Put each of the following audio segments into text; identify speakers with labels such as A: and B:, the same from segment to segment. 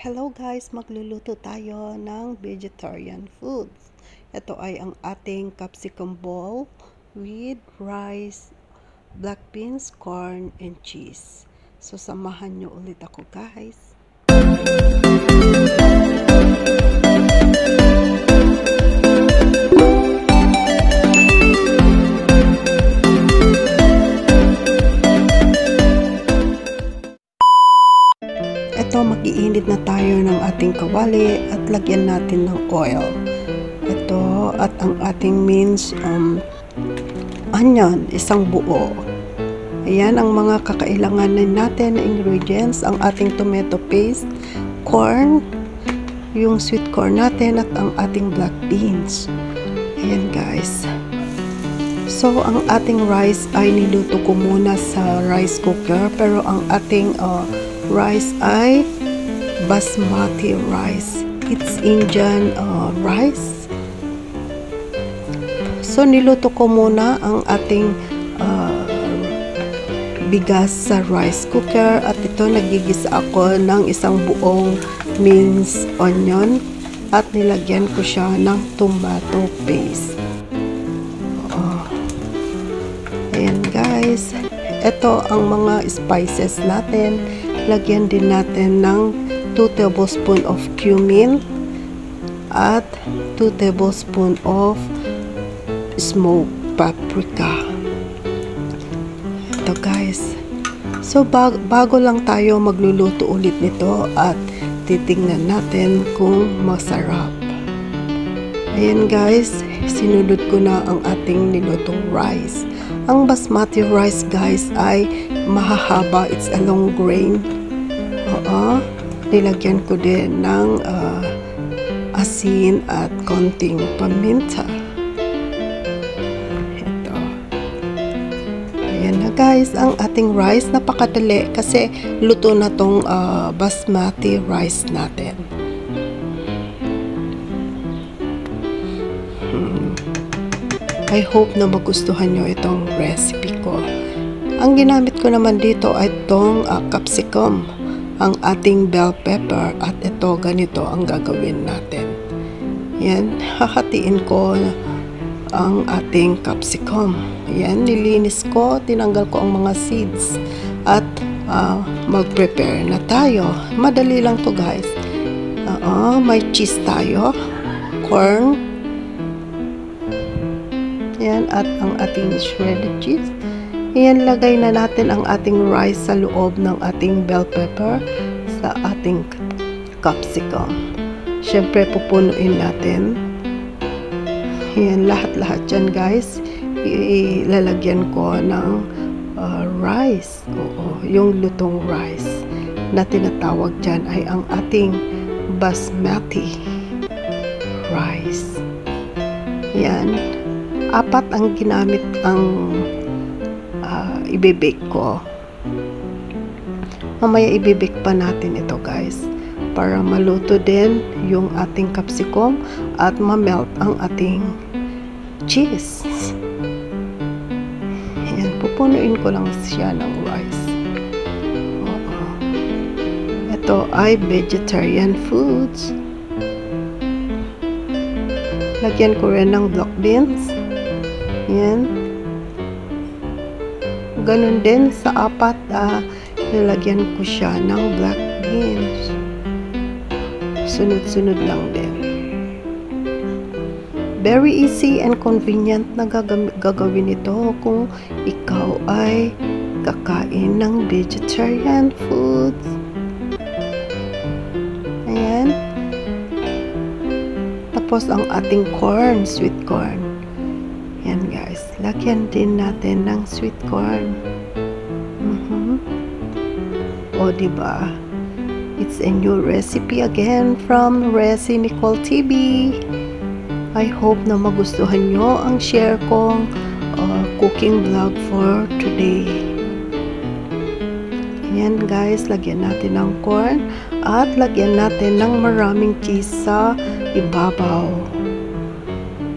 A: Hello guys, magluluto tayo ng vegetarian foods. Ito ay ang ating capsicum bowl with rice, black beans, corn, and cheese. So samahan nyo ulit ako guys. Ito, mag-iinit na tayo ng ating kawali at lagyan natin ng oil. Ito, at ang ating minced onion, isang buo. Ayan ang mga kakailanganin natin na ingredients, ang ating tomato paste, corn, yung sweet corn natin at ang ating black beans. Ayan guys. So, ang ating rice ay niluto ko muna sa rice cooker, pero ang ating rice ay basmati rice. It's Indian rice. So, niluto ko muna ang ating bigas sa rice cooker at ito nagigisa ako ng isang buong minced onion at nilagyan ko siya ng tomato paste. Ayan guys, ito ang mga spices natin. Lagyan din natin ng 2 tablespoons of cumin at 2 tablespoons of smoked paprika. Ito guys. So bago lang tayo magluluto ulit nito at titingnan natin kung masarap. Ayan guys, sinunod ko na ang ating nilutong rice. Ang basmati rice guys ay mahahaba, it's a long grain. Nilagyan ko din ng asin at konting paminta. Ito. Ayan na guys, ang ating rice. Napakadali kasi luto na tong basmati rice natin. I hope na magustuhan nyo itong recipe ko. Ang ginamit ko naman dito ay itong capsicum, ang ating bell pepper, at ito ganito ang gagawin natin. Yan, hahatiin ko ang ating capsicum. Yan, nilinis ko, tinanggal ko ang mga seeds at mag-prepare na tayo. Madali lang to guys. May cheese tayo, corn, yan, at ang ating shredded cheese. Yan, lagay na natin ang ating rice sa loob ng ating bell pepper sa ating capsicum. Siyempre, pupunuin natin. Yan, lahat-lahat dyan guys. Ilalagyan ko ng rice. Oo, yung lutong rice na tinatawag dyan ay ang ating basmati rice. Yan. 4 ang ginamit ang ibibake ko. Mamaya ibibake pa natin ito guys para maluto din yung ating capsicum at ma-melt ang ating cheese. Ayan, pupunuin ko lang siya ng rice. Ito ay vegetarian foods. Lagyan ko rin ng black beans. Yan. Ganun din sa 4, nilagyan ko siya ng black beans. Sunod-sunod lang din. Very easy and convenient na gagawin ito kung ikaw ay kakain ng vegetarian foods. Ayan. Tapos ang ating corn, sweet corn. Yan guys, lagyan din natin ng sweet corn. O diba? It's a new recipe again from Reci Nicole TV. I hope na magustuhan nyo ang share kong cooking vlog for today. Yan guys, lagyan natin ng corn at lagyan natin ng maraming cheese sa ibabaw.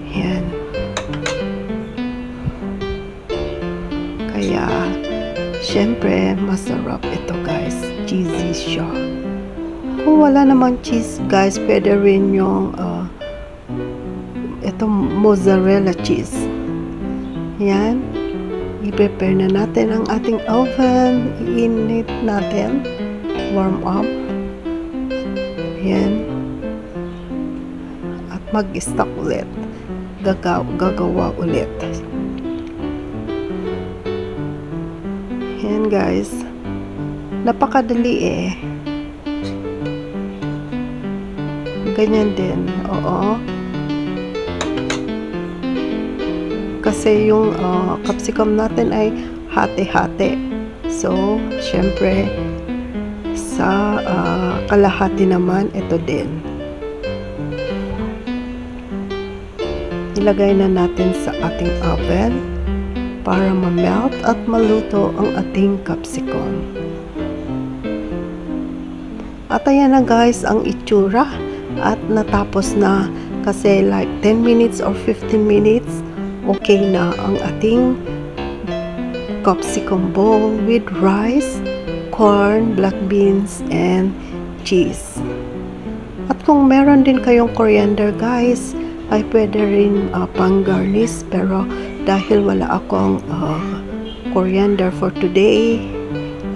A: Yan. Kaya, syempre, masarap ito guys. Cheesy siya. Kung wala namang cheese guys, pwede rin yung itong mozzarella cheese. Yan. I-prepare na natin ang ating oven. I-init natin. Warm up. Yan. At mag-stock ulit. Gagawa ulit. Yan guys. Napakadali eh. Ganyan din. Oo. Kasi yung capsicum natin ay hati-hati. So, syempre, sa kalahati naman, ito din. Ilagay na natin sa ating oven para ma-melt at maluto ang ating capsicum. At ayan na guys ang itsura at natapos na kasi like 10 minutes or 15 minutes okay na ang ating capsicum bowl with rice, corn, black beans, and cheese. At kung meron din kayong coriander guys, ay pwede rin pang-garnish, pero dahil wala akong coriander for today,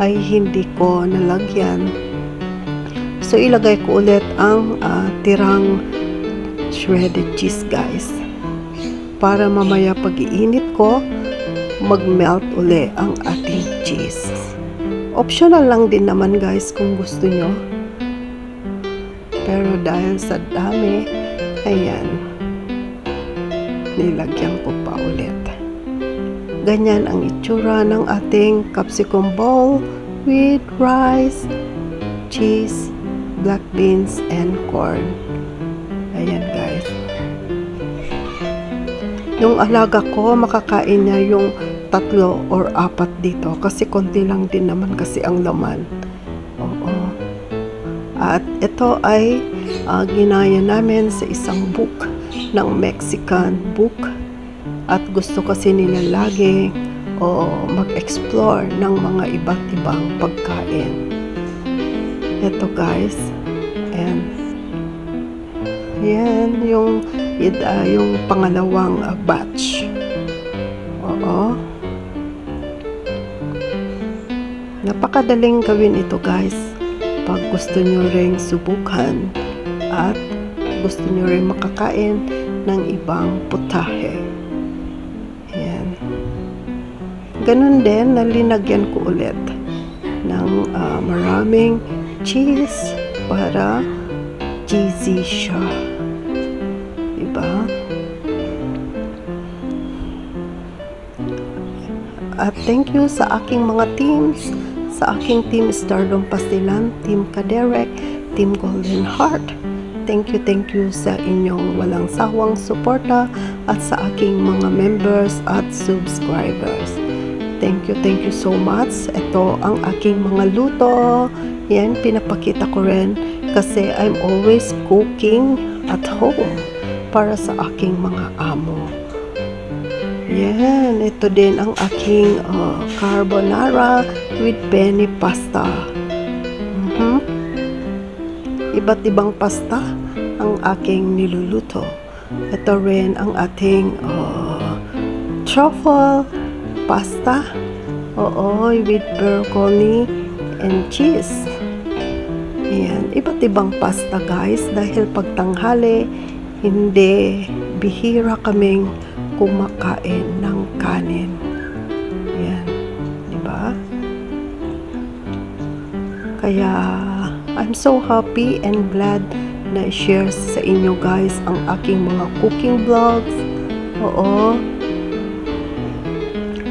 A: ay hindi ko nalagyan. So ilagay ko ulit ang tirang shredded cheese guys. Para mamaya pag-iinit ko, mag-melt uli ang ating cheese. Optional lang din naman guys kung gusto nyo. Pero dahil sa dami, ayan, nilagyan ko pa ulit. Ganyan ang itsura ng ating capsicum bowl with rice, cheese, black beans, and corn. Ayan guys. Yung alaga ko, makakain niya yung 3 or 4 dito. Kasi konti lang din naman kasi ang laman. Oo. At ito ay ginaya namin sa isang book ng Mexican book. At gusto kasi nila lagi mag-explore ng mga iba't ibang pagkain. Ito guys. And yan yung pangalawang batch. Oo. Napakadaling gawin ito guys. Pag gusto nyo ring subukan at gusto nyo ring makakain ng ibang putahe. Ayan. Ganun din, nalinagyan ko ulit ng maraming cheese para cheesy siya. Diba? At thank you sa aking mga teams, sa aking Team Stardom Pastilan, Team Kaderek, Team Golden Heart. Thank you sa inyong walang sawang suporta at sa aking mga members at subscribers. Thank you so much. Ito ang aking mga luto. Yan, pinapakita ko rin kasi I'm always cooking at home para sa aking mga amo. Yan, ito din ang aking carbonara with penne pasta. Iba't ibang pasta ang aking niluluto. Ito rin ang ating truffle pasta. Oo, with broccoli and cheese. Ayan, iba't ibang pasta guys dahil pagtanghali hindi bihira kaming kumakain ng kanin. Ayan, diba? Kaya I'm so happy and glad na i-share sa inyo guys ang aking mga cooking vlogs. Oo.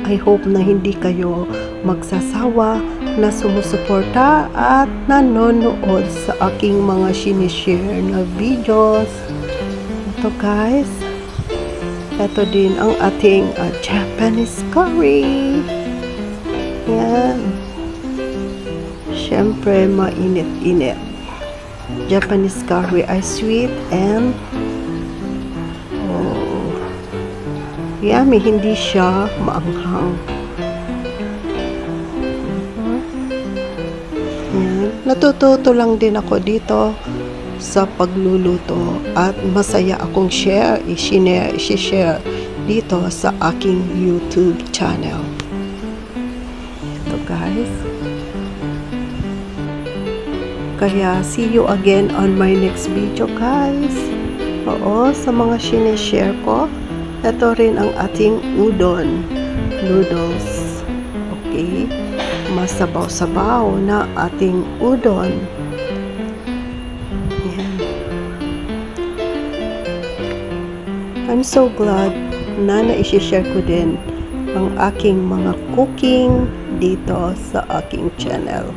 A: I hope na hindi kayo magsasawa na sumusuporta at nanonood sa aking mga sinishare na videos. Ito guys. Ito din ang ating Japanese curry. Yan. Siyempre, mainit-init. Japanese curry ay sweet and yummy. Hindi siya maanghang. Yan. Natututo lang din ako dito sa pagluluto at masaya akong i-share dito sa aking YouTube channel. Ito guys. Kaya see you again on my next video guys. Oo, sa mga sinishare ko, ito rin ang ating udon noodles. Okay, masabaw-sabaw na ating udon. I'm so glad na na-share ko din ang aking mga cooking dito sa aking channel.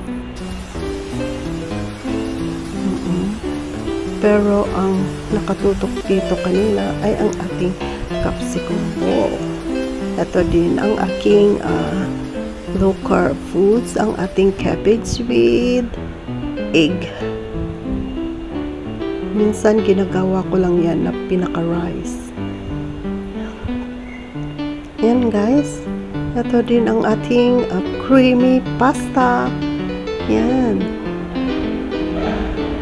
A: Pero ang nakatutok dito kanina ay ang ating capsicum ball. Ito din ang aking low carb foods, ang ating cabbage with egg. Minsan ginagawa ko lang yan na pinaka-rice. Yan guys, ito din ang ating creamy pasta. Yan.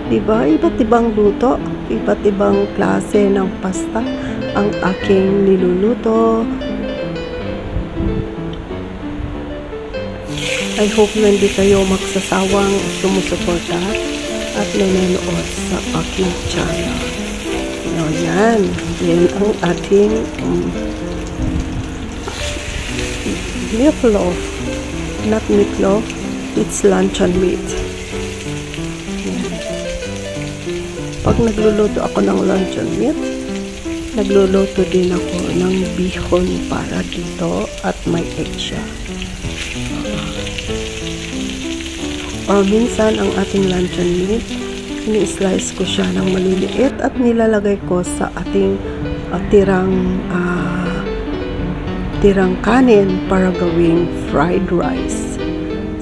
A: Diba? Iba't ibang luto, iba't ibang klase ng pasta ang aking niluluto. I hope na hindi kayo magsasawang sumusuporta at nanonood sa aking channel. Yan. Yan ang ating meatloaf, not meatloaf, it's luncheon meat. Yan. Pag nagluluto ako ng luncheon meat, nagluluto din ako ng bihon para dito at may egg siya. Or minsan ang ating luncheon meat, ini-slice ko siya ng maliliit at nilalagay ko sa ating tirang kanin para gawing fried rice.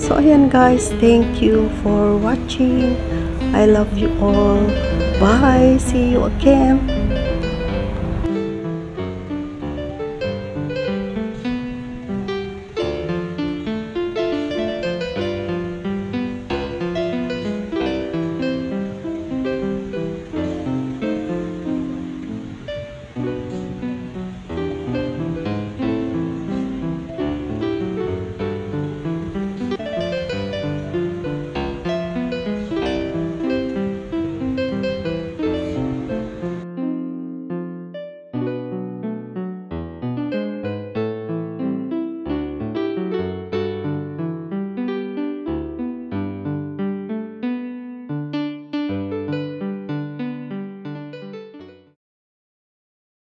A: So ayan guys, thank you for watching. I love you all. Bye. See you again.